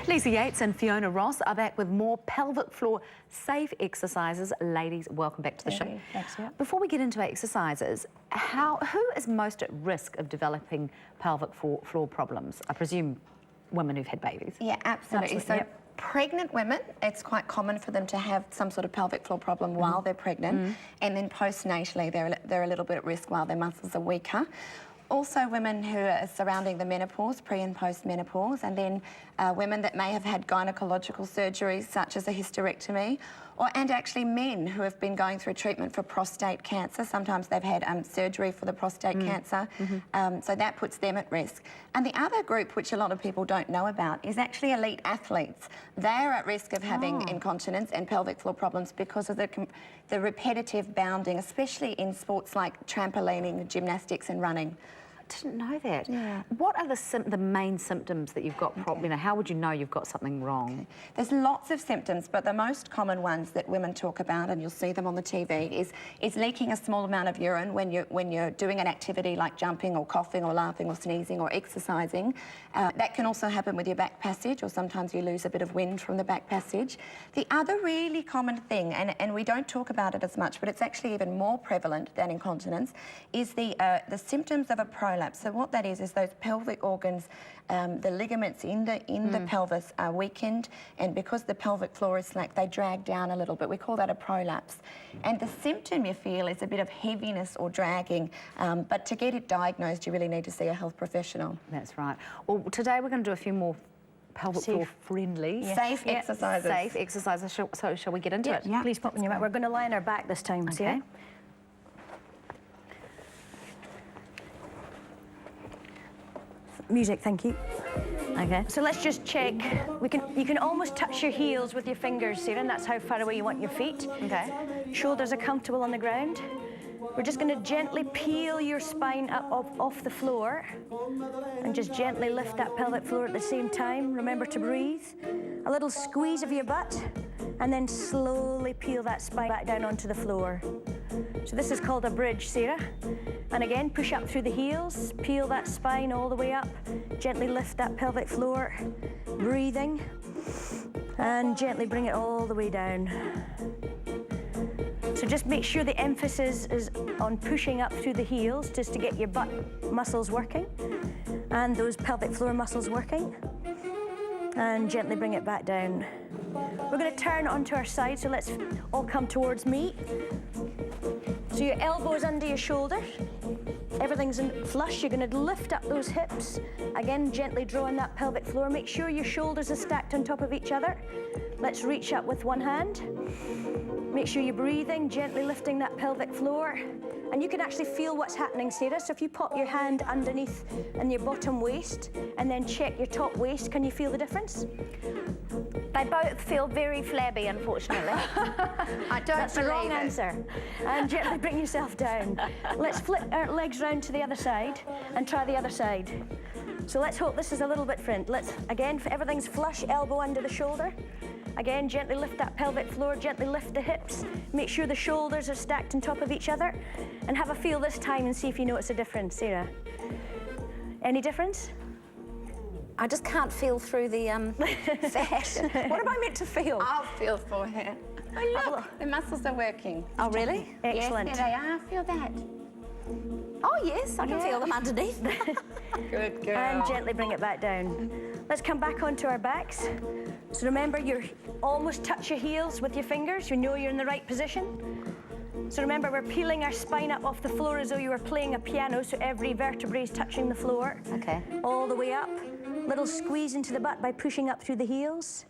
Lisa Yates and Fiona Ross are back with more pelvic floor safe exercises. Ladies, welcome back to the show. Thanks, yeah. Before we get into exercises, who is most at risk of developing pelvic floor problems? I presume women who've had babies. Yeah, absolutely. So pregnant women, it's quite common for them to have some sort of pelvic floor problem while they're pregnant, and then postnatally they're a little bit at risk while their muscles are weaker. Also women who are surrounding the menopause, pre and post menopause, and then women that may have had gynecological surgeries such as a hysterectomy, and actually men who have been going through treatment for prostate cancer. Sometimes they've had surgery for the prostate cancer, so that puts them at risk. And the other group, which a lot of people don't know about, is actually elite athletes. They're at risk of having incontinence and pelvic floor problems because of the repetitive bounding, especially in sports like trampolining, gymnastics and running. Didn't know that. Yeah. What are the main symptoms that you've got? You know, how would you know you've got something wrong? There's lots of symptoms, but the most common ones that women talk about, and you'll see them on the TV, is leaking a small amount of urine when you're doing an activity like jumping or coughing or laughing or sneezing or exercising. That can also happen with your back passage, or sometimes you lose a bit of wind from the back passage. The other really common thing, and we don't talk about it as much, but it's actually even more prevalent than incontinence, is the symptoms of a prolapse. So what that is those pelvic organs, the ligaments in the pelvis are weakened, and because the pelvic floor is slack, they drag down a little bit. We call that a prolapse. And the symptom you feel is a bit of heaviness or dragging, but to get it diagnosed, you really need to see a health professional. That's right. Well, today we're going to do a few more pelvic floor friendly, safe exercises. Safe exercises. So shall we get into it? Yeah. Please pop on your mat. We're going to lie on our back this time. Okay. Music, thank you. Okay. So let's just check. You can almost touch your heels with your fingers, Sarah, and that's how far away you want your feet. Okay. Shoulders are comfortable on the ground. We're just going to gently peel your spine up off the floor and just gently lift that pelvic floor at the same time. Remember to breathe. A little squeeze of your butt, and then slowly peel that spine back down onto the floor. So this is called a bridge, Sarah. And again, push up through the heels, peel that spine all the way up, gently lift that pelvic floor, breathing, and gently bring it all the way down. So just make sure the emphasis is on pushing up through the heels just to get your butt muscles working and those pelvic floor muscles working. And gently bring it back down. We're going to turn onto our side, so let's all come towards me. So your elbows under your shoulders. Everything's in flush. You're going to lift up those hips. Again, gently draw on that pelvic floor. Make sure your shoulders are stacked on top of each other. Let's reach up with one hand. Make sure you're breathing, gently lifting that pelvic floor. And you can actually feel what's happening, Sarah. So if you pop your hand underneath in your bottom waist and then check your top waist, can you feel the difference? They both feel very flabby, unfortunately. I don't That's the wrong believe it. answer. And gently bring yourself down. Let's flip our legs round to the other side and try the other side. So let's hope this is a little bit different. Again, everything's flush, elbow under the shoulder. Again, gently lift that pelvic floor, gently lift the hips. Make sure the shoulders are stacked on top of each other. And have a feel this time and see if you notice a difference, Sarah. Any difference? I just can't feel through the fat. What am I meant to feel? I'll feel for her. Oh, look, the muscles are working. Oh, really? Excellent. Yes, there they are. Feel that. Oh, yes, I can feel them underneath. Good girl. And gently bring it back down. Let's come back onto our backs. So remember, you almost touch your heels with your fingers. You know you're in the right position. So remember, we're peeling our spine up off the floor as though you were playing a piano, so every vertebrae is touching the floor. Okay. All the way up. Little squeeze into the butt by pushing up through the heels.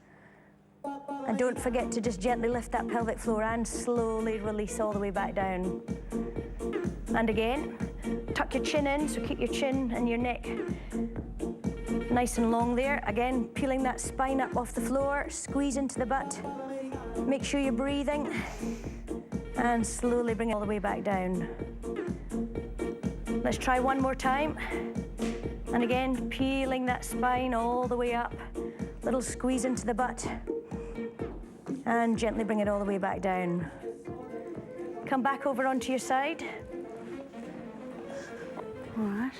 And don't forget to just gently lift that pelvic floor and slowly release all the way back down. And again, tuck your chin in, so keep your chin and your neck nice and long there. Again, peeling that spine up off the floor, squeeze into the butt. Make sure you're breathing. And slowly bring it all the way back down. Let's try one more time. And again, peeling that spine all the way up. Little squeeze into the butt. And gently bring it all the way back down. Come back over onto your side. All right.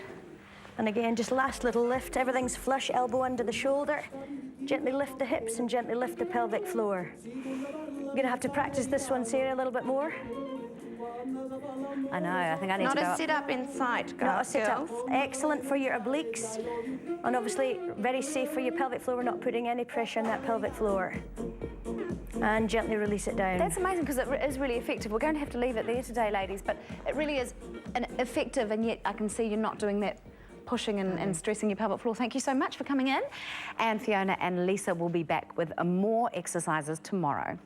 And again, just last little lift. Everything's flush, elbow under the shoulder. Gently lift the hips and gently lift the pelvic floor. You're going to have to practice this one, Sarah, a little bit more. I know, I think I need Not to go. a sit-up inside, Not a sit-up. girls. Excellent for your obliques. And obviously, very safe for your pelvic floor. We're not putting any pressure on that pelvic floor. And gently release it down. That's amazing because it is really effective. We're going to have to leave it there today, ladies, but it really is effective, and yet I can see you're not doing that pushing and stressing your pelvic floor. Thank you so much for coming in. And Fiona and Lisa will be back with more exercises tomorrow.